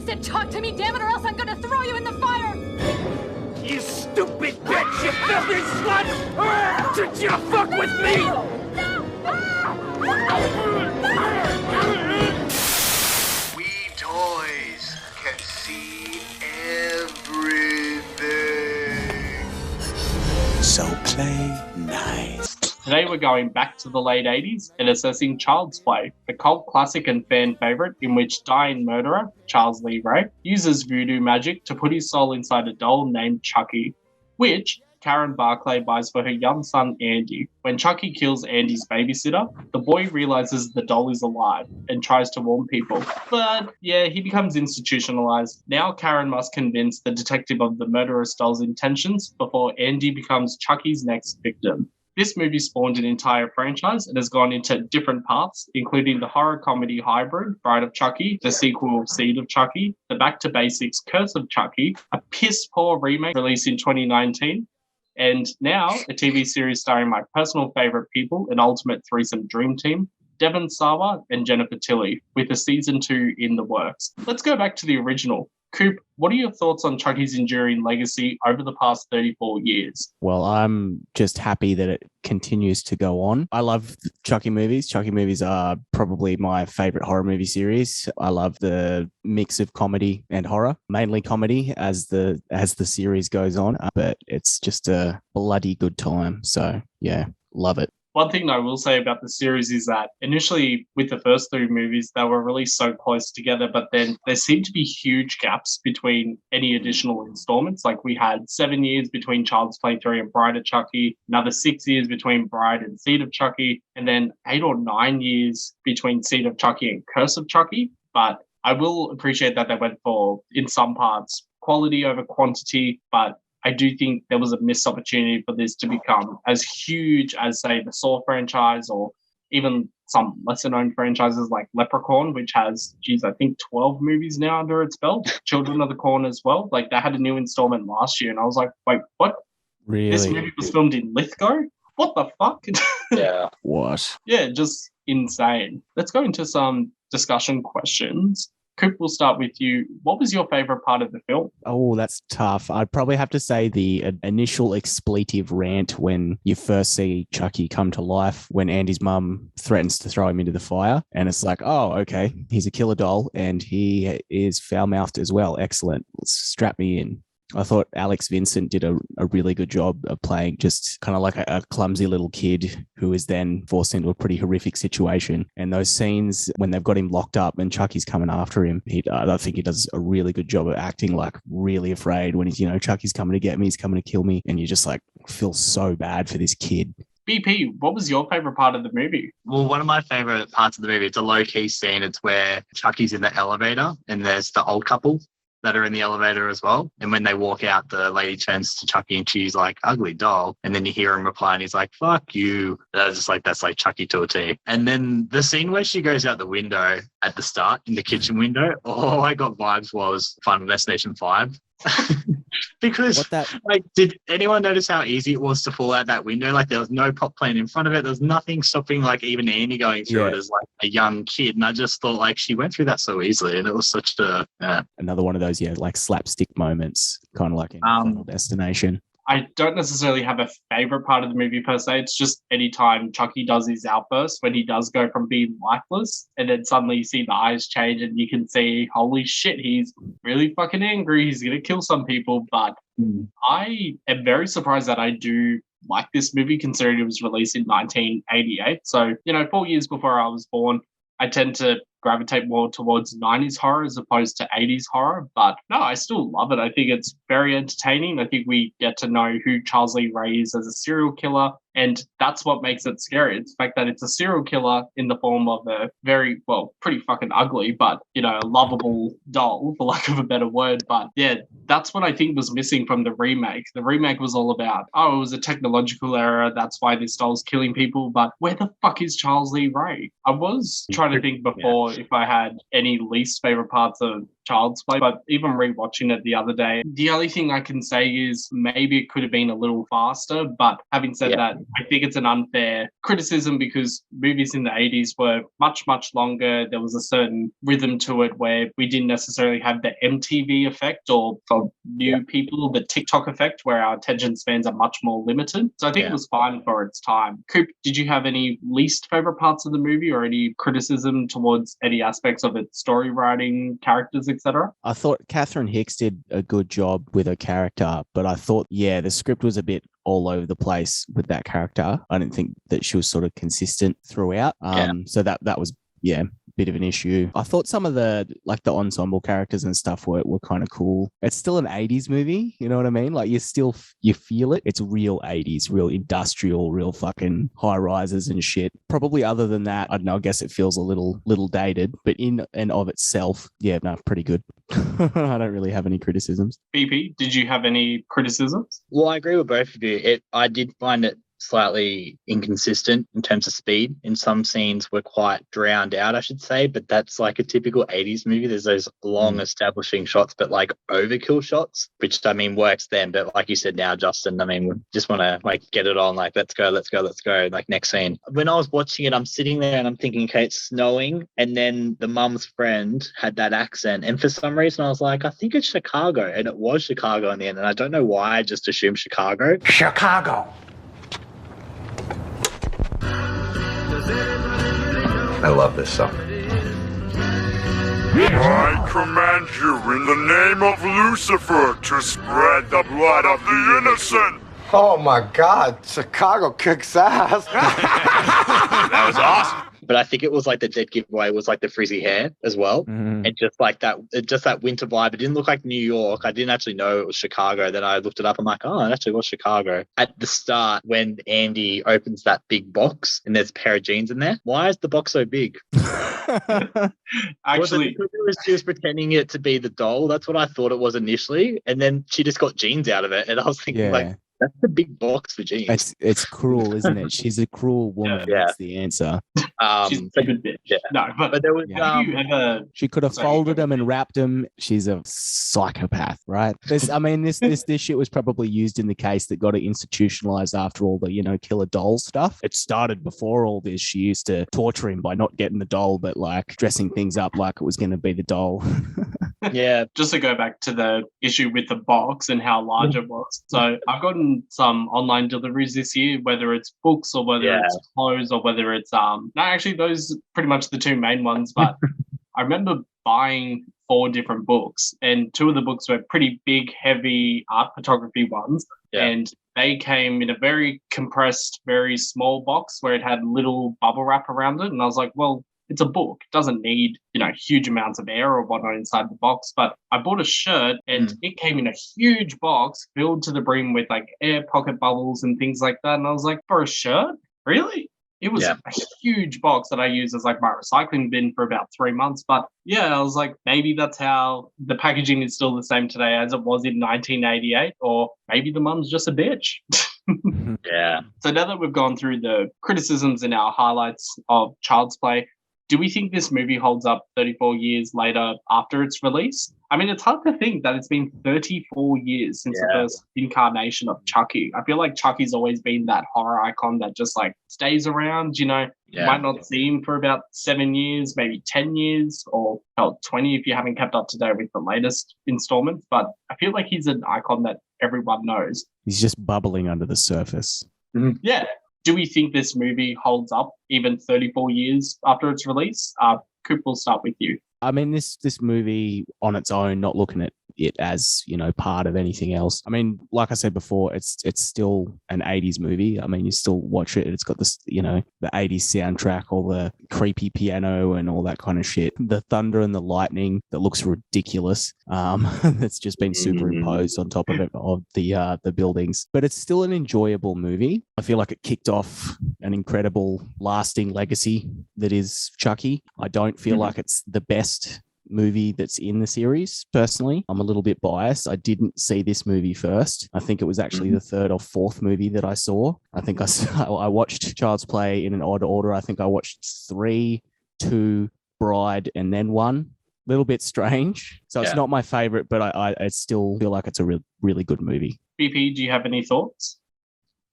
said talk to me, damn it, or else I'm gonna throw you in the fire! You stupid bitch, you filthy slut! Did you fuck with me? We toys can see everything. So play nice. Today we're going back to the late 80s and assessing Child's Play, a cult classic and fan favourite in which dying murderer, Charles Lee Ray, uses voodoo magic to put his soul inside a doll named Chucky, which Karen Barclay buys for her young son Andy. When Chucky kills Andy's babysitter, the boy realizes the doll is alive and tries to warn people. But yeah, he becomes institutionalized. Now Karen must convince the detective of the murderous doll's intentions before Andy becomes Chucky's next victim. This movie spawned an entire franchise and has gone into different paths, including the horror comedy hybrid, Bride of Chucky, the sequel, Seed of Chucky, the Back to Basics, Curse of Chucky, a piss-poor remake released in 2019, and now a TV series starring my personal favourite people, an ultimate threesome dream team, Devon Sawa and Jennifer Tilly, with a season 2 in the works. Let's go back to the original. Coop, what are your thoughts on Chucky's enduring legacy over the past 34 years? Well, I'm just happy that it continues to go on. I love Chucky movies. Chucky movies are probably my favorite horror movie series. I love the mix of comedy and horror, mainly comedy as the series goes on, but it's just a bloody good time. So yeah, love it. One thing I will say about the series is that initially with the first 3 movies, they were released so close together, but then there seemed to be huge gaps between any additional installments. Like we had 7 years between Child's Play 3 and Bride of Chucky, another 6 years between Bride and Seed of Chucky, and then 8 or 9 years between Seed of Chucky and Curse of Chucky. But I will appreciate that they went for, in some parts, quality over quantity, but I do think there was a missed opportunity for this to become as huge as, say, the Saw franchise or even some lesser-known franchises like Leprechaun, which has, I think 12 movies now under its belt. Children of the Corn as well. Like, they had a new installment last year, and I was like, wait, what? Really? This movie was filmed in Lithgow? What the fuck? Yeah. What? Yeah, just insane. Let's go into some discussion questions. Coop, we'll start with you. What was your favourite part of the film? Oh, that's tough. I'd probably have to say the initial expletive rant when you first see Chucky come to life, when Andy's mum threatens to throw him into the fire. And it's like, oh, okay, he's a killer doll and he is foul-mouthed as well. Excellent. Strap me in. I thought Alex Vincent did a really good job of playing just kind of like a clumsy little kid who is then forced into a pretty horrific situation. And those scenes when they've got him locked up and Chucky's coming after him, I think he does a really good job of acting like really afraid when he's, Chucky's coming to get me, he's coming to kill me. And you just like feel so bad for this kid. BP, what was your favourite part of the movie? Well, one of my favourite parts of the movie, it's a low-key scene. It's where Chucky's in the elevator and there's the old couple that are in the elevator as well. And when they walk out, the lady turns to Chucky and she's like, ugly doll. And then you hear him reply and he's like, fuck you. That's like Chucky to a T. And then the scene where she goes out the window at the start in the kitchen window, all I got vibes was Final Destination 5. Because did anyone notice how easy it was to fall out that window? Like there was no prop plane in front of it. There was nothing stopping like even Annie going through it as like a young kid. And I just thought like she went through that so easily, and it was such a another one of those like slapstick moments, kind of like in Final Destination. I don't necessarily have a favourite part of the movie per se. It's just anytime Chucky does his outburst when he does go from being lifeless and then suddenly you see the eyes change and you can see, holy shit, he's really fucking angry. He's going to kill some people. But I am very surprised that I do like this movie considering it was released in 1988. So, 4 years before I was born. I tend to gravitate more towards 90s horror as opposed to 80s horror. But no, I still love it. I think it's very entertaining. I think we get to know who Charles Lee Ray is as a serial killer. And that's what makes it scary. It's the fact that it's a serial killer in the form of a very, pretty fucking ugly, but, lovable doll, for lack of a better word. But yeah, that's what I think was missing from the remake. The remake was all about, it was a technological error. That's why this doll's killing people. But where the fuck is Charles Lee Ray? I was trying to think before if I had any least favorite parts of Child's Play, but even rewatching it the other day, the only thing I can say is maybe it could have been a little faster. But having said that, I think it's an unfair criticism because movies in the 80s were much, much longer. There was a certain rhythm to it where we didn't necessarily have the MTV effect or for new people, the TikTok effect where our attention spans are much more limited. So I think it was fine for its time. Coop, did you have any least favorite parts of the movie or any criticism towards any aspects of its story writing, characters, etc.? I thought Catherine Hicks did a good job with her character, but I thought, the script was a bit all over the place with that character. I didn't think that she was sort of consistent throughout. So that was, bit of an issue. I thought some of the ensemble characters and stuff were kind of cool. It's still an 80s movie, you know what I mean? Like you feel it. It's real 80s, real industrial, real fucking high rises and shit. Probably other than that, I don't know, I guess it feels a little dated, but in and of itself, pretty good. I don't really have any criticisms. BP, did you have any criticisms? Well, I agree with both of you. I did find it slightly inconsistent in terms of speed. In some scenes were quite drowned out, I should say, but that's like a typical 80s movie. There's those long establishing shots, but like overkill shots, which I mean works then. But like you said now, Justin, I mean, we just want to like get it on, like let's go. Like next scene. When I was watching it, I'm sitting there and I'm thinking, okay, it's snowing. And then the mum's friend had that accent. And for some reason I was like, I think it's Chicago. And it was Chicago in the end. And I don't know why I just assumed Chicago. Chicago. I love this song. I command you in the name of Lucifer to spread the blood of the innocent. Oh my God, Chicago kicks ass. That was awesome. But I think it was like the dead giveaway was like the frizzy hair as well. And just like that winter vibe. It didn't look like New York. I didn't actually know it was Chicago. Then I looked it up. I'm like, oh, it actually was Chicago. At the start, when Andy opens that big box and there's a pair of jeans in there, why is the box so big? Actually, she was pretending it to be the doll. That's what I thought it was initially. And then she just got jeans out of it. And I was thinking like, that's the big box for jeans. It's cruel, isn't it? She's a cruel woman. That's the answer. She's a good bitch. Yeah. No, but there was she could have folded them and wrapped them. She's a psychopath, right? This shit was probably used in the case that got it institutionalized after all the killer doll stuff. It started before all this. She used to torture him by not getting the doll, but like dressing things up like it was going to be the doll. Just to go back to the issue with the box and how large it was. So I've gotten some online deliveries this year, whether it's books or whether it's clothes or whether it's actually those are pretty much the two main ones. But I remember buying 4 different books, and 2 of the books were pretty big, heavy art photography ones. And they came in a very compressed, very small box where it had little bubble wrap around it. And I was like, well, it's a book. It doesn't need, huge amounts of air or whatnot inside the box. But I bought a shirt and it came in a huge box filled to the brim with like air pocket bubbles and things like that. And I was like, for a shirt? Really? It was a huge box that I used as like my recycling bin for about 3 months. But I was like, maybe that's how the packaging is still the same today as it was in 1988. Or maybe the mum's just a bitch. So now that we've gone through the criticisms and our highlights of Child's Play, do we think this movie holds up 34 years later after its release? I mean, it's hard to think that it's been 34 years since the first incarnation of Chucky. I feel like Chucky's always been that horror icon that just like stays around, You might not see him for about 7 years, maybe 10 years, or 20 if you haven't kept up to date with the latest installments. But I feel like he's an icon that everyone knows. He's just bubbling under the surface. Yeah. Do we think this movie holds up even 34 years after its release? Coop, we'll start with you. I mean, this movie on its own, not looking at it as, part of anything else. I mean, like I said before, it's still an 80s movie. I mean, you still watch it. It's got this, the 80s soundtrack, all the creepy piano and all that kind of shit. The thunder and the lightning that looks ridiculous. That's just been superimposed on top of it, of the buildings. But it's still an enjoyable movie. I feel like it kicked off an incredible lasting legacy that is Chucky. I don't feel like it's the best movie that's in the series. Personally, I'm a little bit biased. I didn't see this movie first. I think it was actually the 3rd or 4th movie that I saw. I think I watched Child's Play in an odd order. I think I watched 3, 2, Bride, and then 1. little bit strange. So it's not my favorite, but I still feel like it's a really good movie. BP, do you have any thoughts?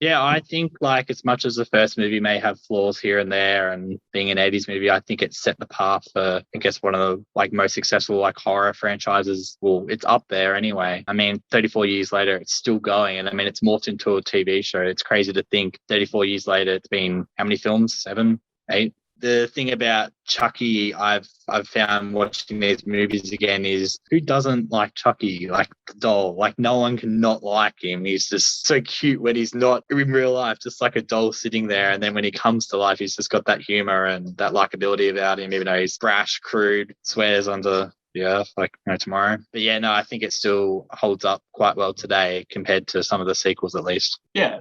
Yeah, I think like as much as the first movie may have flaws here and there, and being an 80s movie, I think it set the path for, I guess, one of the like most successful like horror franchises. Well, it's up there anyway. I mean, 34 years later, it's still going. And I mean, it's morphed into a TV show. It's crazy to think 34 years later, it's been how many films? 7, 8? The thing about Chucky I've found watching these movies again is who doesn't like Chucky, like the doll? Like no one can not like him. He's just so cute when he's not in real life, just like a doll sitting there. And then when he comes to life, he's just got that humor and that likability about him, even though he's brash, crude, swears under the earth like no tomorrow. But yeah, no, I think it still holds up quite well today compared to some of the sequels at least. Yeah.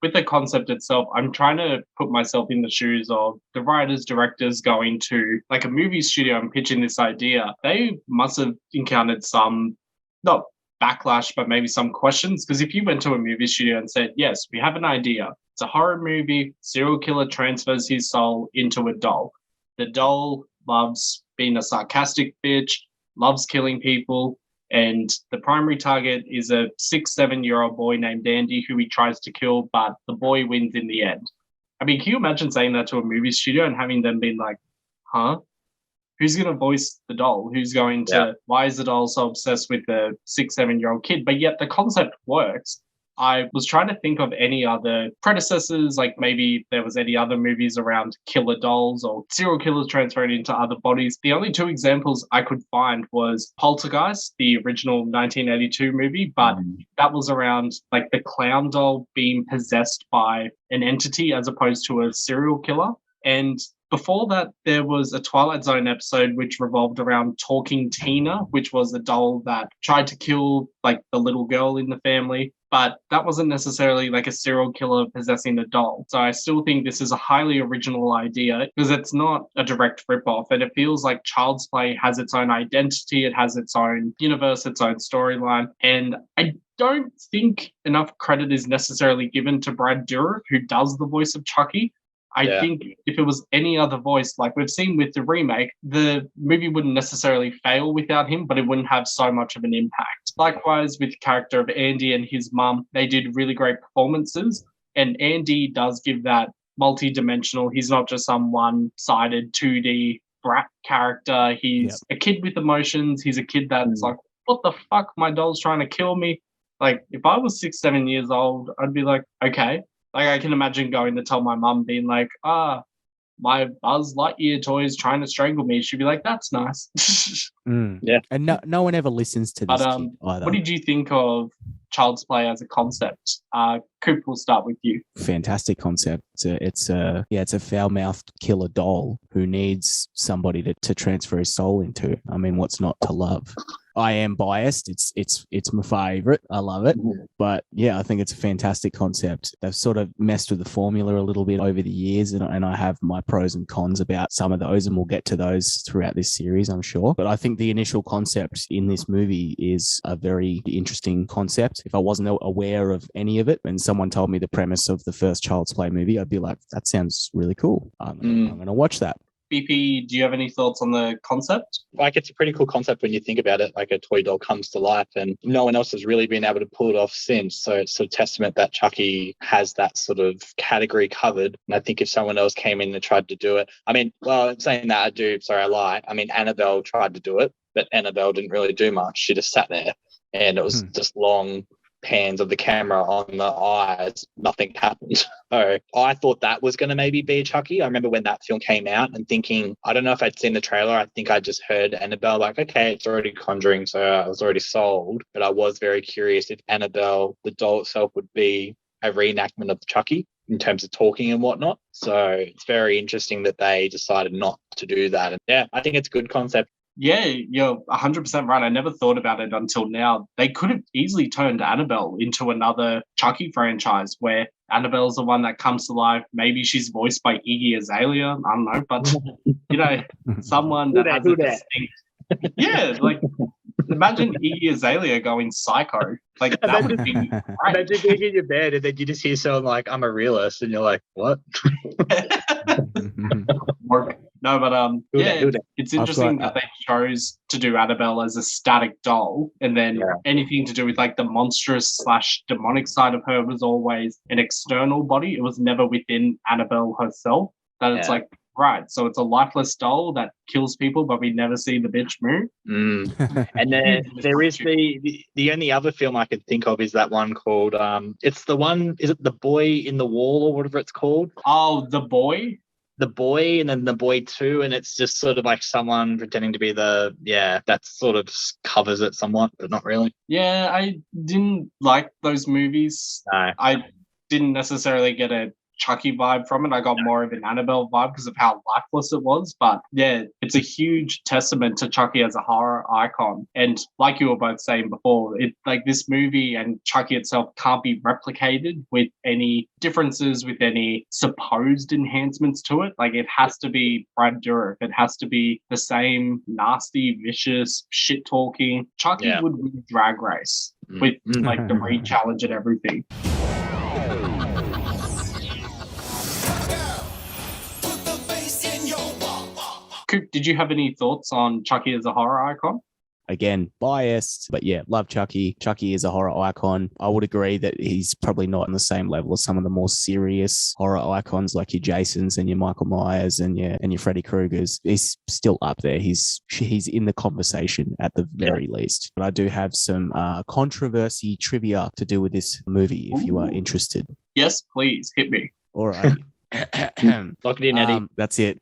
With the concept itself, I'm trying to put myself in the shoes of the writers, directors going to like a movie studio and pitching this idea. They must have encountered some, not backlash, but maybe some questions. Because if you went to a movie studio and said, yes, we have an idea, it's a horror movie, serial killer transfers his soul into a doll. The doll loves being a sarcastic bitch, loves killing people. And the primary target is a 6-7-year-old boy named Andy who he tries to kill, but the boy wins in the end. I mean, can you imagine saying that to a movie studio and having them be like, huh? Who's going to voice the doll? Who's going to, why is the doll so obsessed with the 6-7-year-old kid? But yet the concept works. I was trying to think of any other predecessors, like maybe there was any other movies around killer dolls or serial killers transferred into other bodies. The only 2 examples I could find was Poltergeist, the original 1982 movie, but that was around like the clown doll being possessed by an entity as opposed to a serial killer. And before that, there was a Twilight Zone episode which revolved around Talking Tina, which was a doll that tried to kill like the little girl in the family. But that wasn't necessarily like a serial killer possessing a doll. So I still think this is a highly original idea because it's not a direct ripoff. And it feels like Child's Play has its own identity. It has its own universe, its own storyline. And I don't think enough credit is necessarily given to Brad Dourif, who does the voice of Chucky. I think if it was any other voice, like we've seen with the remake, the movie wouldn't necessarily fail without him, but it wouldn't have so much of an impact. Likewise, with the character of Andy and his mum, they did really great performances. And Andy does give that multi-dimensional. He's not just some one-sided 2D brat character. He's a kid with emotions. He's a kid that's like, what the fuck? My doll's trying to kill me. Like, if I was 6-7 years old, I'd be like, okay. Like, I can imagine going to tell my mum, being like, my Buzz Lightyear toy is trying to strangle me. She'd be like, that's nice. Yeah. And no one ever listens to this kid either. What did you think of Child's Play as a concept? Coop, we'll start with you. Fantastic concept. It's a foul-mouthed killer doll who needs somebody to transfer his soul into. I mean, what's not to love? I am biased. It's my favorite. I love it. But yeah, I think it's a fantastic concept. They've sort of messed with the formula a little bit over the years, and I have my pros and cons about some of those, and we'll get to those throughout this series, I'm sure. But I think the initial concept in this movie is a very interesting concept. If I wasn't aware of any of it and someone told me the premise of the first Child's Play movie, I'd be like, that sounds really cool. I'm going to watch that. BP, do you have any thoughts on the concept? Like, it's a pretty cool concept when you think about it. Like, a toy doll comes to life and no one else has really been able to pull it off since. So it's a testament that Chucky has that sort of category covered. And I think if someone else came in and tried to do it, I mean, well, saying that, I lie. I mean, Annabelle tried to do it, but Annabelle didn't really do much. She just sat there and it was just long pans of the camera on the eyes, nothing happened. So I thought that was going to maybe be Chucky. I remember when that film came out and thinking, I don't know if I'd seen the trailer. I think I just heard Annabelle, like, okay, it's already Conjuring, so I was already sold. But I was very curious if Annabelle, the doll itself, would be a reenactment of Chucky in terms of talking and whatnot. So it's very interesting that they decided not to do that. And yeah, I think it's a good concept. Yeah, you're 100% right. I never thought about it until now. They could have easily turned Annabelle into another Chucky franchise where Annabelle's the one that comes to life. Maybe she's voiced by Iggy Azalea. I don't know, but, you know, someone that has a distinct... Yeah, like, imagine Iggy Azalea going psycho. Like, that would be great. Imagine being in your bed and then you just hear someone like, I'm a realist, and you're like, what? No, but Who dat? it's interesting that they chose to do Annabelle as a static doll, and then anything to do with like the monstrous / demonic side of her was always an external body. It was never within Annabelle herself. That it's like, right, so it's a lifeless doll that kills people, but we never see the bitch move. And then there is the only other film I could think of is that one called it's the one, is it The Boy in the Wall or whatever it's called? Oh, The Boy? The Boy, and then The Boy 2, and it's just sort of like someone pretending to be that sort of covers it somewhat, but not really. Yeah, I didn't like those movies. No. I didn't necessarily get a Chucky vibe from it. I got more of an Annabelle vibe because of how lifeless it was. But yeah, it's a huge testament to Chucky as a horror icon. And like you were both saying before, it like this movie and Chucky itself can't be replicated with any differences, with any supposed enhancements to it. Like it has to be Brad Dourif. It has to be the same nasty, vicious, shit talking. Chucky would win Drag Race with like the re-challenge and everything. Coop, did you have any thoughts on Chucky as a horror icon? Again, biased, but yeah, love Chucky. Chucky is a horror icon. I would agree that he's probably not on the same level as some of the more serious horror icons like your Jasons and your Michael Myers and your Freddy Kruegers. He's still up there. He's in the conversation at the very least. But I do have some controversy trivia to do with this movie if you are interested. Yes, please, hit me. All right. Lock it in, Eddie. That's it.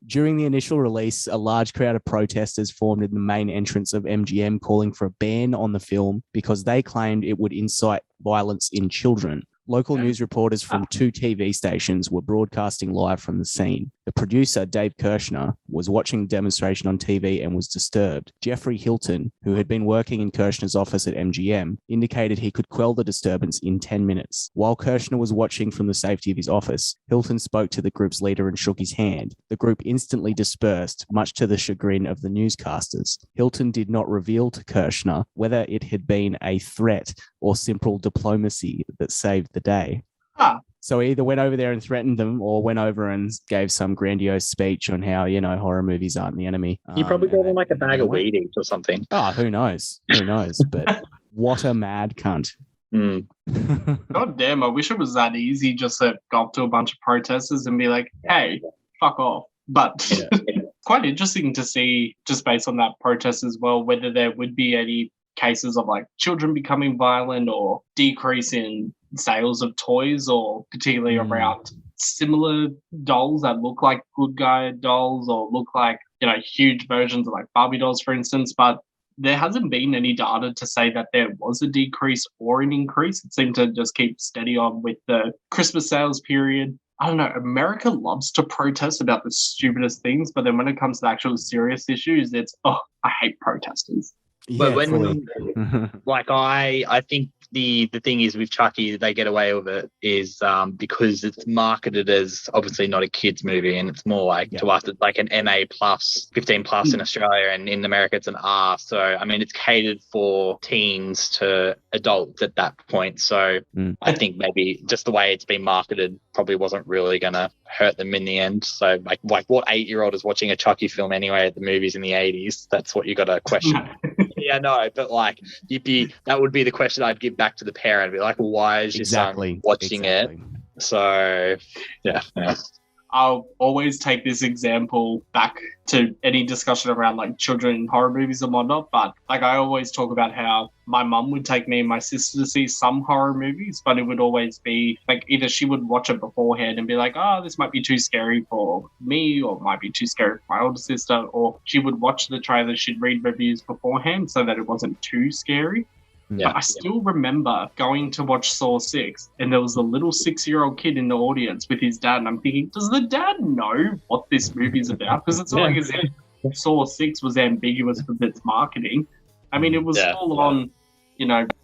During the initial release, a large crowd of protesters formed in the main entrance of MGM calling for a ban on the film because they claimed it would incite violence in children. Local news reporters from 2 TV stations were broadcasting live from the scene. The producer, Dave Kirshner, was watching the demonstration on TV and was disturbed. Jeffrey Hilton, who had been working in Kirshner's office at MGM, indicated he could quell the disturbance in 10 minutes. While Kirshner was watching from the safety of his office, Hilton spoke to the group's leader and shook his hand. The group instantly dispersed, much to the chagrin of the newscasters. Hilton did not reveal to Kirshner whether it had been a threat or simple diplomacy that saved the day. So he either went over there and threatened them or went over and gave some grandiose speech on how, horror movies aren't the enemy. You probably gave them like a bag of weed each or something. Oh, who knows? But what a mad cunt. God damn, I wish it was that easy just to go up to a bunch of protesters and be like, hey, fuck off. But quite interesting to see, just based on that protest as well, whether there would be any cases of like children becoming violent or decrease in sales of toys, or particularly around similar dolls that look like good guy dolls or look like, huge versions of like Barbie dolls, for instance. But there hasn't been any data to say that there was a decrease or an increase. It seemed to just keep steady on with the Christmas sales period. I don't know, America loves to protest about the stupidest things, but then when it comes to actual serious issues, it's, I hate protesters. But when, I think the thing is with Chucky, they get away with it is because it's marketed as obviously not a kids movie, and it's more like to us it's like an MA plus, 15 plus in Australia, and in America it's an R. So I mean it's catered for teens to adults at that point. So I think maybe just the way it's been marketed probably wasn't really going to hurt them in the end. So like what 8-year-old is watching a Chucky film anyway at the movies in the 80s? That's what you got to question. Yeah, no, but like that would be the question I'd give back to the parent. Be like, well, why is your son watching it? So yeah. I'll always take this example back to any discussion around like children in horror movies and whatnot. But like I always talk about how my mum would take me and my sister to see some horror movies, but it would always be like either she would watch it beforehand and be like, oh, this might be too scary for me, or might be too scary for my older sister, or she would watch the trailer, she'd read reviews beforehand so that it wasn't too scary. But I still remember going to watch Saw 6 and there was a little 6-year-old kid in the audience with his dad, and I'm thinking, does the dad know what this movie's about? Because it's not like as if Saw 6 was ambiguous with its marketing. I mean, it was full on,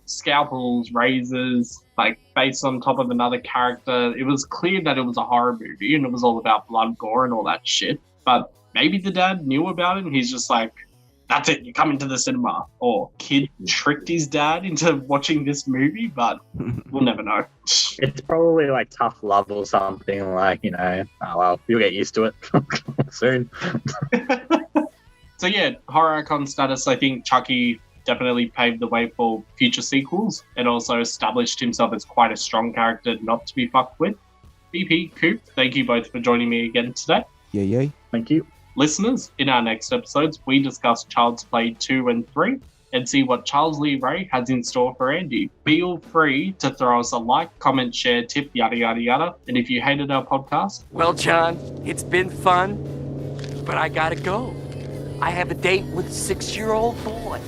scalpels, razors, like face on top of another character. It was clear that it was a horror movie and it was all about blood, gore and all that shit. But maybe the dad knew about it and he's just like, that's it, you come into the cinema. Or kid tricked his dad into watching this movie, but we'll never know. It's probably like tough love or something, like, oh well, you'll get used to it soon. So yeah, horror icon status, I think Chucky definitely paved the way for future sequels and also established himself as quite a strong character not to be fucked with. BP, Coop, thank you both for joining me again today. Yay. Thank you. Listeners, in our next episodes, we discuss Child's Play 2 and 3 and see what Charles Lee Ray has in store for Andy. Feel free to throw us a like, comment, share, tip, yada, yada, yada. And if you hated our podcast... Well, John, it's been fun, but I gotta go. I have a date with a 6-year-old boy.